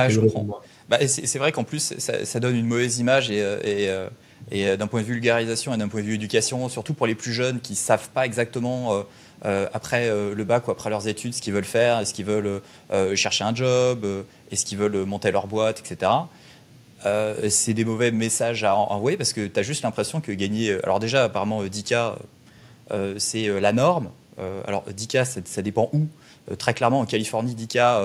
Je comprends. Bah, c'est vrai qu'en plus ça donne une mauvaise image et d'un point de vue vulgarisation et d'un point de vue éducation, surtout pour les plus jeunes qui savent pas exactement. Après le bac ou après leurs études, ce qu'ils veulent faire, est-ce qu'ils veulent chercher un job, est-ce qu'ils veulent monter leur boîte, etc. C'est des mauvais messages à envoyer parce que tu as juste l'impression que gagner... Alors déjà, apparemment, 10K, c'est la norme. Alors 10K, ça dépend où. très clairement, en Californie, Dika,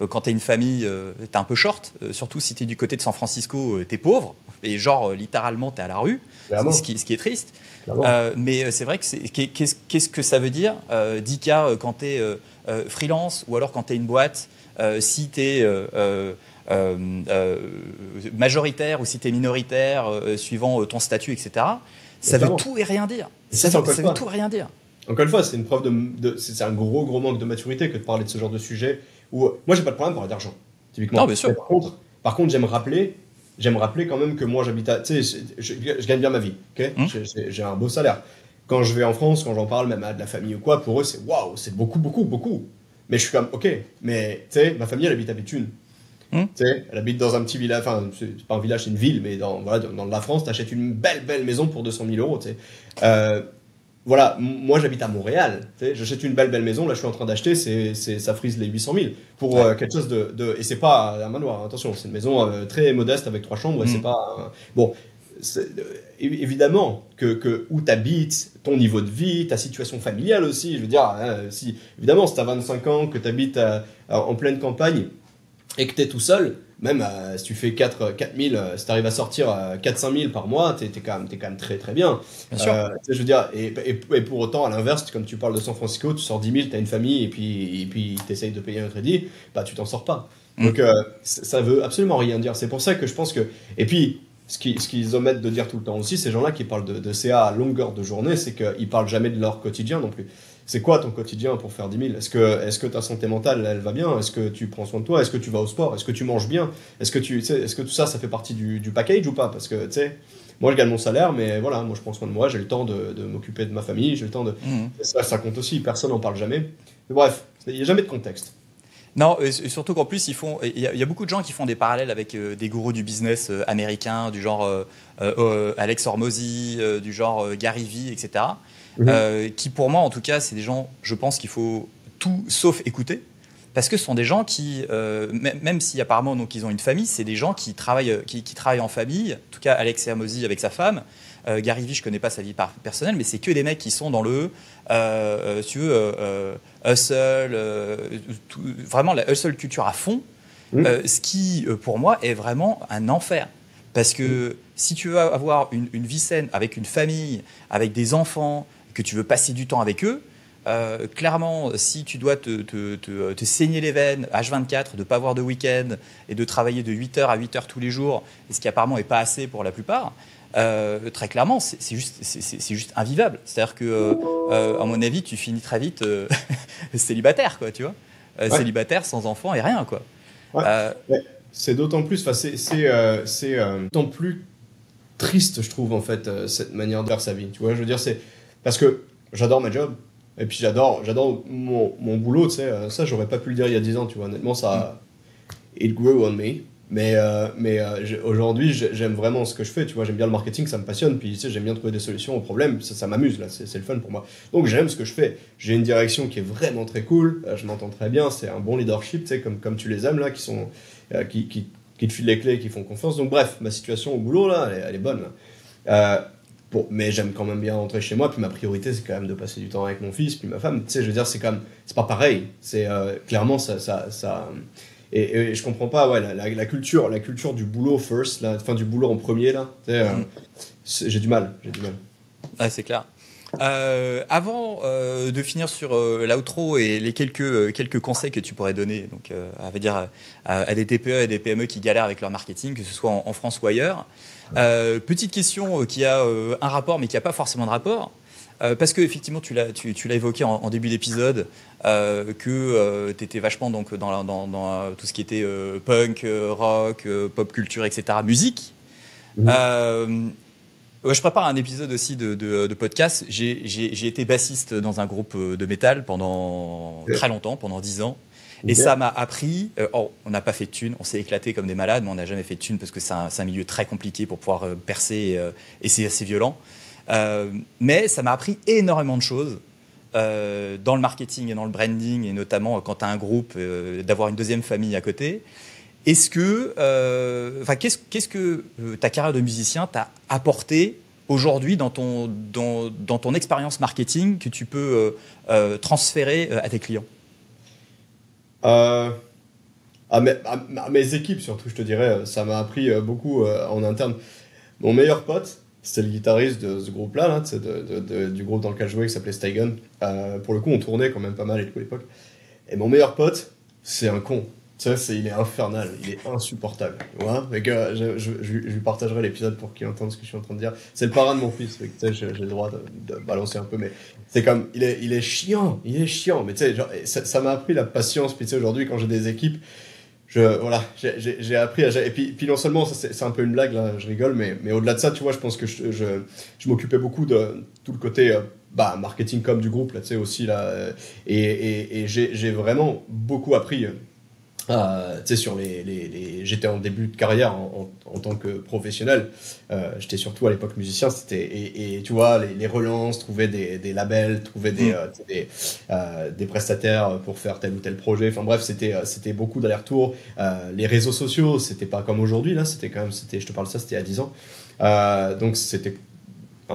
quand tu as une famille, tu es un peu short. Surtout si tu es du côté de San Francisco, tu es pauvre. Et genre, littéralement, tu es à la rue, ce qui est triste. Mais c'est vrai que qu'est-ce que ça veut dire, Dika, quand tu es freelance ou alors quand tu es une boîte, si tu es majoritaire ou si tu es minoritaire, suivant ton statut, etc. Ça veut tout et rien dire. Ça veut tout et rien dire. Encore une fois, c'est une preuve c'est un gros manque de maturité que de parler de ce genre de sujet. Où, moi, j'ai pas de problème pour parler d'argent, typiquement. Non, bien sûr. Par contre, j'aime rappeler quand même que moi, j'habite tu sais, je gagne bien ma vie, ok. J'ai un beau salaire. Quand je vais en France, quand j'en parle même à de la famille ou quoi, pour eux, c'est waouh, c'est beaucoup. Mais je suis comme, ok, mais tu sais, ma famille, elle habite à Béthune. Tu sais, elle habite dans un petit village, enfin, c'est pas un village, c'est une ville, mais dans la France, t'achètes une belle maison pour 200 000 euros, tu sais. Voilà, moi j'habite à Montréal, tu sais, j'achète une belle maison, là je suis en train d'acheter, ça frise les 800 000 pour quelque chose et c'est pas un manoir, attention, c'est une maison très modeste avec 3 chambres, et c'est pas bon, évidemment que où t'habites, ton niveau de vie, ta situation familiale aussi, je veux dire, si évidemment si t'as 25 ans, que t'habites en pleine campagne et que t'es tout seul, même si tu fais 4 000, si tu arrives à sortir 4-5 000 par mois, t'es quand même très très bien. Bien sûr. Je veux dire, et pour autant, à l'inverse, comme tu parles de San Francisco, tu sors 10 000, tu as une famille, et puis tu essayes de payer un crédit, bah tu t'en sors pas. Donc ça veut absolument rien dire. C'est pour ça que je pense que... Et puis, ce qu'ils omettent de dire tout le temps aussi, ces gens-là qui parlent de CA à longueur de journée, c'est qu'ils parlent jamais de leur quotidien non plus. C'est quoi ton quotidien pour faire 10 000 ? Est-ce que ta santé mentale, elle va bien ? Est-ce que tu prends soin de toi ? Est-ce que tu vas au sport ? Est-ce que tu manges bien ? Est-ce que tout ça, ça fait partie du package ou pas ? Parce que, tu sais, moi, je gagne mon salaire, mais voilà, moi, je prends soin de moi, j'ai le temps de m'occuper de ma famille, j'ai le temps de... Ça compte aussi, personne n'en parle jamais. Mais bref, il n'y a jamais de contexte. Non, et surtout qu'en plus, il y a beaucoup de gens qui font des parallèles avec des gourous du business américains, du genre Alex Hormozy, du genre Gary Vee, etc. Qui, pour moi, en tout cas, c'est des gens, je pense qu'il faut tout sauf écouter. Parce que ce sont des gens qui, même si apparemment donc, ils ont une famille, c'est des gens qui travaillent en famille. En tout cas, Alex Hormozy avec sa femme. Gary Vee, je ne connais pas sa vie personnelle, mais c'est que des mecs qui sont dans le hustle, vraiment la hustle culture à fond, ce qui, pour moi, est vraiment un enfer. Parce que si tu veux avoir une vie saine avec une famille, avec des enfants, que tu veux passer du temps avec eux, clairement, si tu dois te saigner les veines H24, de ne pas avoir de week-end et de travailler de 8h à 8h tous les jours, et ce qui apparemment n'est pas assez pour la plupart, très clairement, c'est juste invivable. C'est-à-dire que, à mon avis, tu finis très vite célibataire, quoi, tu vois. Célibataire, sans enfant et rien, quoi. Ouais. C'est d'autant plus, c'est d'autant plus triste, je trouve, en fait, cette manière de faire sa vie. Tu vois, je veux dire, c'est parce que j'adore ma job. Et puis j'adore mon boulot, tu sais, ça j'aurais pas pu le dire il y a 10 ans, tu vois, honnêtement, ça, it grew on me, mais aujourd'hui j'aime vraiment ce que je fais, tu vois, j'aime bien le marketing, ça me passionne, puis tu sais, j'aime bien trouver des solutions aux problèmes, ça m'amuse, là, c'est le fun pour moi, donc j'aime ce que je fais, j'ai une direction qui est vraiment très cool, je m'entends très bien, c'est un bon leadership, tu sais, comme tu les aimes, là, qui sont, qui te filent les clés, qui font confiance, donc bref, ma situation au boulot, là, elle est bonne, là. Bon, mais j'aime quand même bien rentrer chez moi, puis ma priorité c'est quand même de passer du temps avec mon fils, puis ma femme, tu sais, je veux dire, c'est pas pareil, c'est clairement ça et je comprends pas, ouais, la culture du boulot first, fin du boulot en premier, là, tu sais, j'ai du mal. Ouais, c'est clair. Avant de finir sur l'outro et les quelques conseils que tu pourrais donner donc, à des TPE et des PME qui galèrent avec leur marketing, que ce soit en France ou ailleurs, petite question qui a un rapport mais qui n'a pas forcément de rapport, parce que effectivement tu l'as évoqué en début d'épisode, que tu étais vachement donc, dans tout ce qui était punk, rock, pop culture, etc., musique. Je prépare un épisode aussi de podcast. J'ai été bassiste dans un groupe de métal pendant très longtemps, pendant 10 ans. Et ça m'a appris... on n'a pas fait de thunes, on s'est éclaté comme des malades, mais on n'a jamais fait de thunes parce que c'est un milieu très compliqué pour pouvoir percer et c'est assez violent. Mais ça m'a appris énormément de choses dans le marketing et dans le branding, et notamment quand tu as un groupe, d'avoir une deuxième famille à côté. Est-ce que, qu'est-ce que ta carrière de musicien t'a apporté aujourd'hui dans ton expérience marketing que tu peux transférer à tes clients ? Euh, à mes équipes, surtout, je te dirais, ça m'a appris beaucoup en interne. Mon meilleur pote, c'était le guitariste de ce groupe-là, là, tu sais, du groupe dans lequel je jouais, qui s'appelait Steigen. Pour le coup, on tournait quand même pas mal et tout à l'époque. Et mon meilleur pote, c'est un con. Tu sais, il est infernal, il est insupportable. Voilà. Et que je lui partagerai l'épisode pour qu'il entende ce que je suis en train de dire. C'est le parrain de mon fils, fait que, tu sais, j'ai le droit de balancer un peu, mais c'est comme, il est chiant, mais tu sais, genre, ça m'a appris la patience. Puis tu sais, aujourd'hui, quand j'ai des équipes, voilà, j'ai appris et puis non seulement, ça c'est un peu une blague, là, je rigole, mais au-delà de ça, tu vois, je pense que je m'occupais beaucoup de tout le côté marketing com du groupe, là, tu sais, aussi, là, et j'ai vraiment beaucoup appris. Tu sais, j'étais en début de carrière en tant que professionnel. J'étais surtout à l'époque musicien. Et tu vois, les relances, trouver des labels, trouver des prestataires pour faire tel ou tel projet. Enfin bref, c'était beaucoup d'allers-retours. Les réseaux sociaux, c'était pas comme aujourd'hui, là. Je te parle de ça, c'était il y a 10 ans. Donc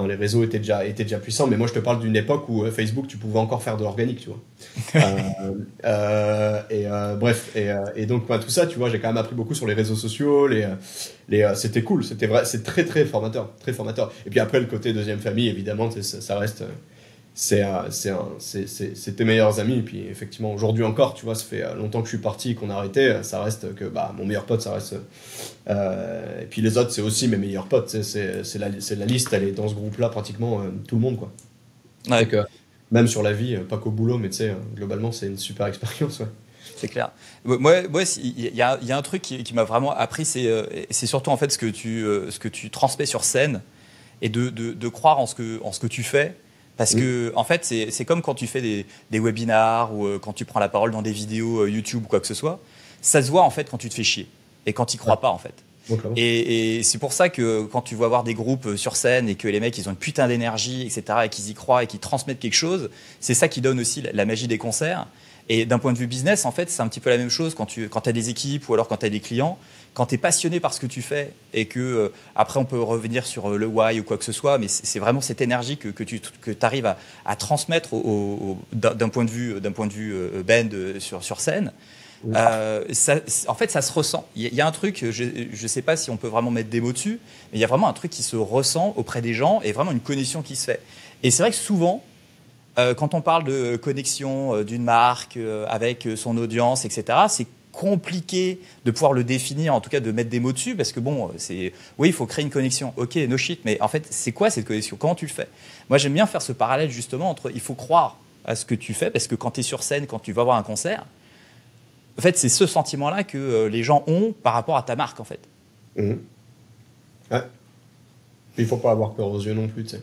les réseaux étaient déjà puissants, mais moi je te parle d'une époque où Facebook, tu pouvais encore faire de l'organique, tu vois. Bref, et donc tout ça, tu vois, j'ai quand même appris beaucoup sur les réseaux sociaux, c'était cool, c'était vrai, c'est très très formateur, très formateur. Et puis après le côté deuxième famille, évidemment, ça reste, c'est tes meilleurs amis. Et puis effectivement, aujourd'hui encore, tu vois, ça fait longtemps que je suis parti, qu'on a arrêté, ça reste que mon meilleur pote, ça reste. Et puis les autres, c'est aussi mes meilleurs potes. C'est la liste, elle est dans ce groupe-là, pratiquement tout le monde, quoi. Ouais. Donc, même sur la vie, pas qu'au boulot, mais tu sais, globalement, c'est une super expérience, ouais. C'est clair. Moi, il y a un truc qui m'a vraiment appris, c'est surtout en fait ce que tu transmets sur scène et de croire en ce que tu fais. Parce que, en fait, c'est comme quand tu fais des webinars ou quand tu prends la parole dans des vidéos YouTube ou quoi que ce soit. Ça se voit, en fait, quand tu te fais chier et quand tu n'y crois pas, en fait. Donc, Et c'est pour ça que quand tu vas voir des groupes sur scène et que les mecs, ils ont une putain d'énergie, etc., et qu'ils y croient et qu'ils transmettent quelque chose, c'est ça qui donne aussi la magie des concerts. Et d'un point de vue business, en fait, c'est un petit peu la même chose quand tu as des équipes ou alors quand tu as des clients. Quand tu es passionné par ce que tu fais et que, après, on peut revenir sur le why ou quoi que ce soit, mais c'est vraiment cette énergie que tu arrives à transmettre d'un point de vue band sur scène. En fait, ça se ressent. Il y a un truc, je ne sais pas si on peut vraiment mettre des mots dessus, mais il y a vraiment un truc qui se ressent auprès des gens et vraiment une connexion qui se fait. Et c'est vrai que souvent, quand on parle de connexion d'une marque avec son audience, etc., c'est compliqué de pouvoir le définir, en tout cas de mettre des mots dessus, parce que bon, oui, il faut créer une connexion. Ok, no shit, mais en fait, c'est quoi cette connexion? Comment tu le fais? Moi, j'aime bien faire ce parallèle justement entre il faut croire à ce que tu fais, parce que quand tu es sur scène, quand tu vas voir un concert, en fait, c'est ce sentiment-là que les gens ont par rapport à ta marque, en fait. Mmh. Ouais. Puis il faut pas avoir peur aux yeux non plus, tu sais.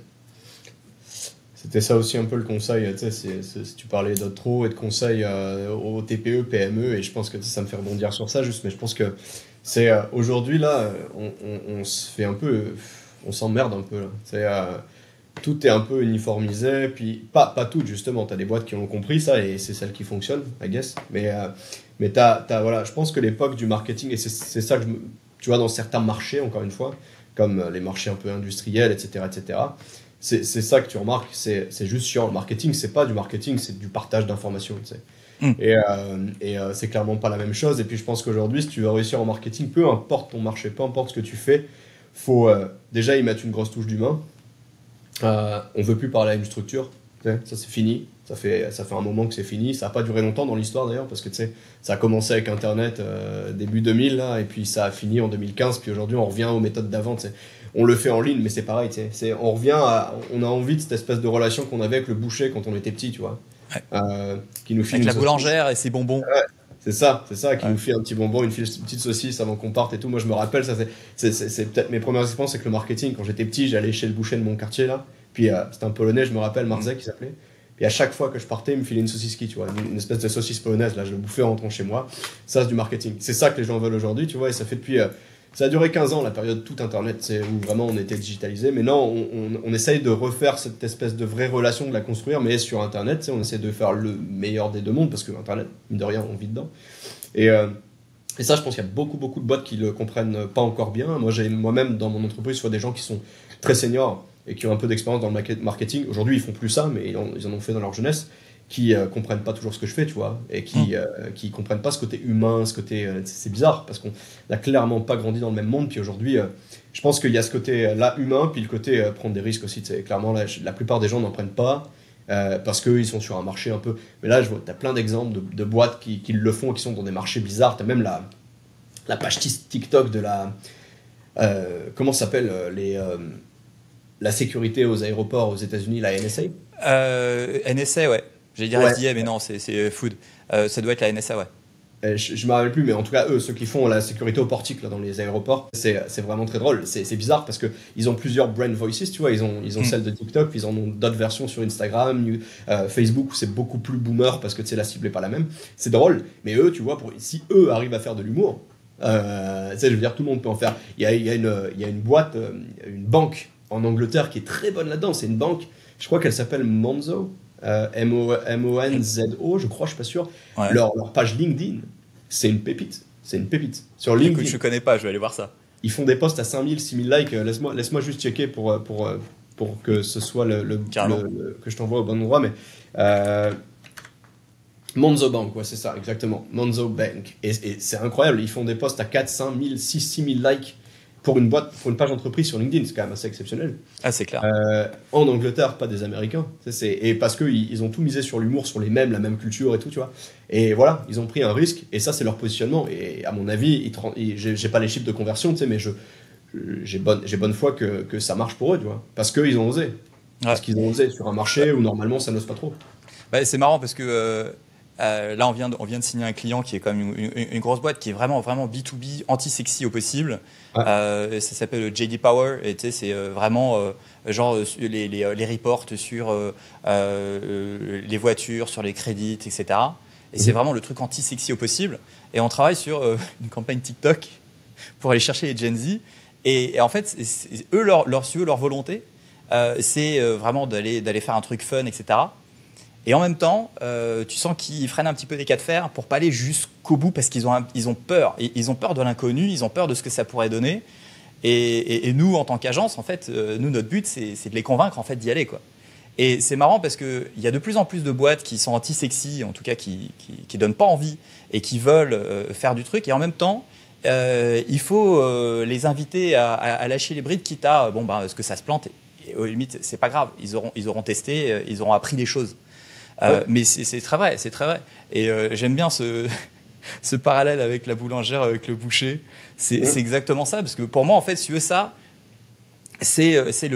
C'était ça aussi un peu le conseil, tu sais, si tu parlais d'outro et de conseils aux TPE, PME, et je pense que ça me fait rebondir sur ça juste, mais je pense que c'est aujourd'hui là, on se fait un peu, on s'emmerde un peu là. Tout est un peu uniformisé, puis pas tout justement, t'as des boîtes qui ont compris ça et c'est celles qui fonctionnent, I guess, mais voilà, je pense que l'époque du marketing, et c'est ça que tu vois dans certains marchés, encore une fois, comme les marchés un peu industriels, etc., c'est ça que tu remarques, c'est juste chiant. Le marketing, c'est pas du marketing, c'est du partage d'informations, tu sais. Et c'est clairement pas la même chose. Et puis je pense qu'aujourd'hui, si tu veux réussir en marketing, peu importe ton marché, peu importe ce que tu fais, faut déjà y mettre une grosse touche d'humain. On veut plus parler à une structure, tu sais, ça c'est fini. Ça fait un moment que c'est fini. Ça n'a pas duré longtemps dans l'histoire d'ailleurs, parce que tu sais, ça a commencé avec Internet début 2000, là, et puis ça a fini en 2015. Puis aujourd'hui, on revient aux méthodes d'avant, tu sais. On le fait en ligne, mais c'est pareil, tu sais. On a envie de cette espèce de relation qu'on avait avec le boucher quand on était petit, tu vois. Ouais. Qui nous file avec la boulangère et ses bonbons. Ouais, c'est ça, qui nous fait un petit bonbon, une petite saucisse avant qu'on parte et tout. Moi, je me rappelle, ça c'est peut-être mes premières expériences avec le marketing. Quand j'étais petit, j'allais chez le boucher de mon quartier, là. Puis c'était un Polonais, je me rappelle, Marzek, qui s'appelait. Et à chaque fois que je partais, il me filait une sauciski, tu vois, une espèce de saucisse polonaise. Là, je le bouffais en rentrant chez moi. Ça, c'est du marketing. C'est ça que les gens veulent aujourd'hui, tu vois. Et ça fait depuis. Ça a duré 15 ans, la période tout Internet, c'est où vraiment on était digitalisé. Mais non, on essaye de refaire cette espèce de vraie relation, de la construire, mais sur Internet, tu sais, on essaie de faire le meilleur des deux mondes, parce que Internet, mine de rien, on vit dedans. Et ça, je pense qu'il y a beaucoup de boîtes qui le comprennent pas encore bien. Moi-même, dans mon entreprise, je vois des gens qui sont très seniors et qui ont un peu d'expérience dans le marketing. Aujourd'hui, ils font plus ça, mais ils en ont fait dans leur jeunesse. qui comprennent pas toujours ce que je fais, tu vois, et qui comprennent pas ce côté humain, ce côté... c'est bizarre, parce qu'on n'a clairement pas grandi dans le même monde, puis aujourd'hui, je pense qu'il y a ce côté-là humain, puis le côté prendre des risques aussi, tu sais, clairement, là, la plupart des gens n'en prennent pas, parce qu'ils sont sur un marché un peu... Mais là, je vois, tu as plein d'exemples de boîtes qui le font, qui sont dans des marchés bizarres, tu as même la page TikTok de la... comment ça s'appelle la sécurité aux aéroports aux États-Unis, la NSA? NSA, ouais. J'allais dire FDA, mais non, c'est Food. Ça doit être la NSA, ouais. Je me rappelle plus, mais en tout cas, eux, ceux qui font la sécurité au portique là, dans les aéroports, c'est vraiment très drôle. C'est bizarre parce qu'ils ont plusieurs brand voices, tu vois. Ils ont celle de TikTok, puis ils en ont d'autres versions sur Instagram, Facebook, où c'est beaucoup plus boomer parce que tu sais, la cible n'est pas la même. C'est drôle, mais eux, tu vois, si eux arrivent à faire de l'humour, tu sais, je veux dire, tout le monde peut en faire. Il y a une boîte, une banque en Angleterre qui est très bonne là-dedans. C'est une banque, je crois qu'elle s'appelle Monzo. Monzo, je crois, je suis pas sûr. Ouais. Leur page LinkedIn, c'est une pépite. C'est une pépite. Sur LinkedIn, écoute, je connais pas, je vais aller voir ça. ils font des posts à 5000, 6000 likes. Laisse-moi juste checker pour que ce soit que je t'envoie au bon endroit. Mais Monzo Bank, ouais, c'est ça, exactement. Monzo Bank. Et c'est incroyable. Ils font des posts à 4, 5000, 6, 6000 likes pour une page d'entreprise sur LinkedIn. C'est quand même assez exceptionnel. Ah, c'est clair. En Angleterre, pas des Américains. Et parce qu'ils ont tout misé sur l'humour, sur les mèmes, la même culture et tout, tu vois. Et voilà, ils ont pris un risque. Et ça, c'est leur positionnement. Et à mon avis, j'ai pas les chiffres de conversion, tu sais, mais j'ai bonne foi que ça marche pour eux, tu vois. Parce qu'ils ont osé. Parce qu'ils ont osé sur un marché où normalement, ça n'ose pas trop. Bah, c'est marrant parce que là, on vient de signer un client qui est quand même une grosse boîte qui est vraiment B2B, anti-sexy au possible. Ouais. Ça s'appelle JD Power et tu sais, c'est vraiment genre les reports sur les voitures, sur les crédits, etc. Et c'est vraiment le truc anti-sexy au possible. Et on travaille sur une campagne TikTok pour aller chercher les Gen Z. Et en fait, eux, leur volonté, c'est vraiment d'aller faire un truc fun, etc. Et en même temps, tu sens qu'ils freinent un petit peu des cas de fer pour pas aller jusqu'au bout parce qu'ils ont peur. Ils ont peur de l'inconnu, ils ont peur de ce que ça pourrait donner. Et nous, en tant qu'agence, en fait, notre but, c'est de les convaincre en fait d'y aller, quoi. Et c'est marrant parce qu'il y a de plus en plus de boîtes qui sont anti-sexy, en tout cas qui donnent pas envie et qui veulent faire du truc. Et en même temps, il faut les inviter à lâcher les brides, quitte à ce que ça se plante. Et aux limites, c'est pas grave. Ils auront testé, ils auront appris des choses. Mais c'est très vrai, c'est très vrai. Et j'aime bien ce parallèle avec la boulangère, avec le boucher. C'est exactement ça, parce que pour moi, en fait, si tu veux ça, c'est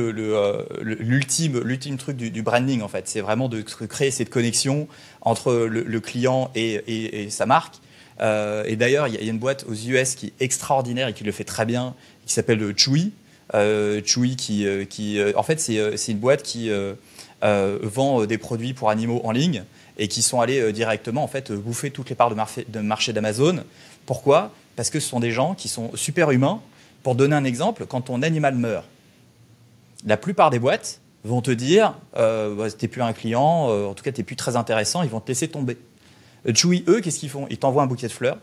l'ultime truc du branding, en fait. C'est vraiment de créer cette connexion entre le client et sa marque. Et d'ailleurs, il y a une boîte aux US qui est extraordinaire et qui le fait très bien, qui s'appelle Chewy. Chewy, en fait, c'est une boîte qui vend des produits pour animaux en ligne et qui sont allés directement en fait bouffer toutes les parts de marché d'Amazon. Pourquoi ? Parce que ce sont des gens qui sont super humains. Pour donner un exemple, quand ton animal meurt, la plupart des boîtes vont te dire t'es plus un client, en tout cas t'es plus très intéressant, ils vont te laisser tomber. Chewy, eux, qu'est-ce qu'ils font ? Ils t'envoient un bouquet de fleurs.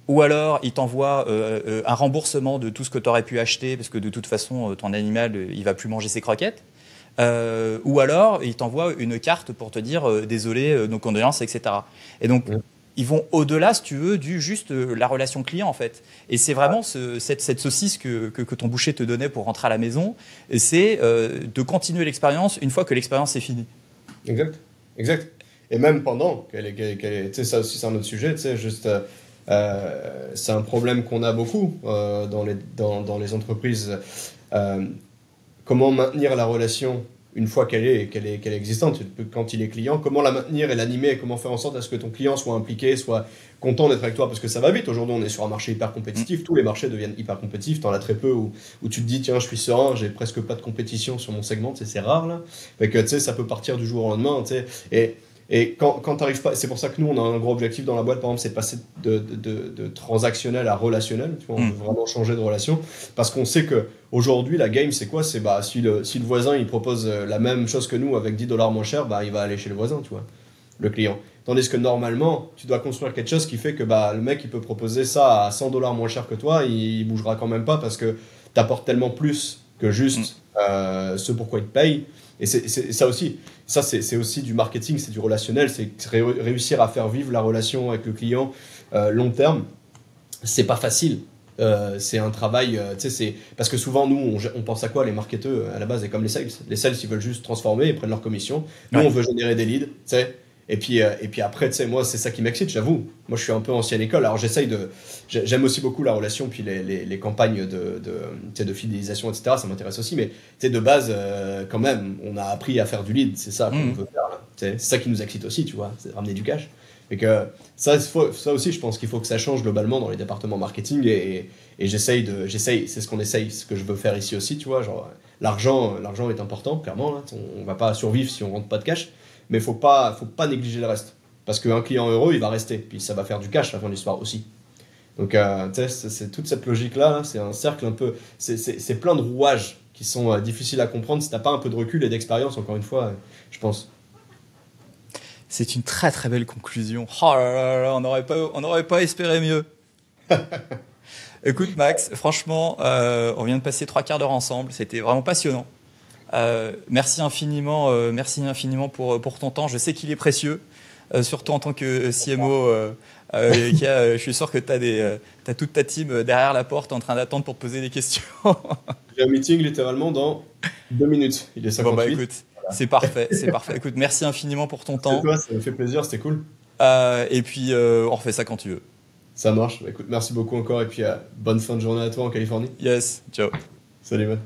Ou alors, ils t'envoient un remboursement de tout ce que tu aurais pu acheter parce que de toute façon, ton animal, il va plus manger ses croquettes. Ou alors, ils t'envoient une carte pour te dire désolé, nos condoléances, etc. Et donc, ils vont au-delà, si tu veux, du juste la relation client, en fait. Et c'est vraiment cette saucisse que ton boucher te donnait pour rentrer à la maison. Et c'est de continuer l'expérience une fois que l'expérience est finie. Exact. Et même pendant tu sais, ça aussi, c'est un autre sujet, tu sais, juste... c'est un problème qu'on a beaucoup dans les entreprises. Comment maintenir la relation une fois qu'elle est existante, quand il est client, comment la maintenir et l'animer, comment faire en sorte à ce que ton client soit impliqué, soit content d'être avec toi, parce que ça va vite. Aujourd'hui, on est sur un marché hyper compétitif, tous les marchés deviennent hyper compétitifs, t'en as très peu où tu te dis, tiens, je suis serein, j'ai presque pas de compétition sur mon segment, c'est rare là. Fait que, tu sais, ça peut partir du jour au lendemain, tu sais, et quand tu n'arrives pas, c'est pour ça que nous, on a un gros objectif dans la boîte, par exemple, c'est de passer de transactionnel à relationnel. Tu vois, on veut vraiment changer de relation. Parce qu'on sait qu'aujourd'hui, la game, c'est quoi ? C'est si le voisin il propose la même chose que nous avec $10 moins cher, il va aller chez le voisin, tu vois, le client. Tandis que normalement, tu dois construire quelque chose qui fait que le mec, il peut proposer ça à $100 moins cher que toi, il bougera quand même pas parce que tu apportes tellement plus que juste ce pourquoi ils te payent. Et c'est ça aussi. Ça, c'est aussi du marketing, c'est du relationnel, c'est réussir à faire vivre la relation avec le client long terme. C'est pas facile. C'est un travail, parce que souvent, nous, on pense à quoi, les marketeurs, à la base, c'est comme les sales. Les sales, ils veulent juste transformer, ils prennent leur commission. Nous, on veut générer des leads, tu sais. Et puis après, tu sais, moi, c'est ça qui m'excite, j'avoue. Moi, je suis un peu ancienne école. Alors, j'aime aussi beaucoup la relation, puis les campagnes de fidélisation, etc. Ça m'intéresse aussi. Mais, tu sais, de base, quand même, on a appris à faire du lead. C'est ça qu'on veut faire, là. C'est ça qui nous excite aussi, tu vois. C'est ramener du cash. Et que ça aussi, je pense qu'il faut que ça change globalement dans les départements marketing. Et j'essaye, c'est ce qu'on essaye, ce que je veux faire ici aussi, tu vois. Genre, l'argent est important, clairement. Là. On va pas survivre si on rentre pas de cash. Mais faut pas négliger le reste. Parce qu'un client heureux, il va rester. Puis ça va faire du cash à la fin de l'histoire aussi. Donc, tu sais, c'est toute cette logique-là. Là, c'est un cercle un peu. C'est plein de rouages qui sont difficiles à comprendre si t'as pas un peu de recul et d'expérience, encore une fois, je pense. C'est une très très belle conclusion. Oh là là là, on n'aurait pas espéré mieux. Écoute Max, franchement, on vient de passer 3 quarts d'heure ensemble. C'était vraiment passionnant. Merci infiniment pour ton temps. Je sais qu'il est précieux, surtout en tant que CMO. Je suis sûr que tu as toute ta team derrière la porte en train d'attendre pour te poser des questions. J'ai un meeting littéralement dans 2 minutes. Il est 58. Bon bah écoute, voilà. C'est parfait. Écoute, merci infiniment pour ton temps. Toi, ça me fait plaisir, c'était cool. Et puis on refait ça quand tu veux. Ça marche. Écoute, merci beaucoup encore et puis bonne fin de journée à toi en Californie. Yes, ciao. Salut man.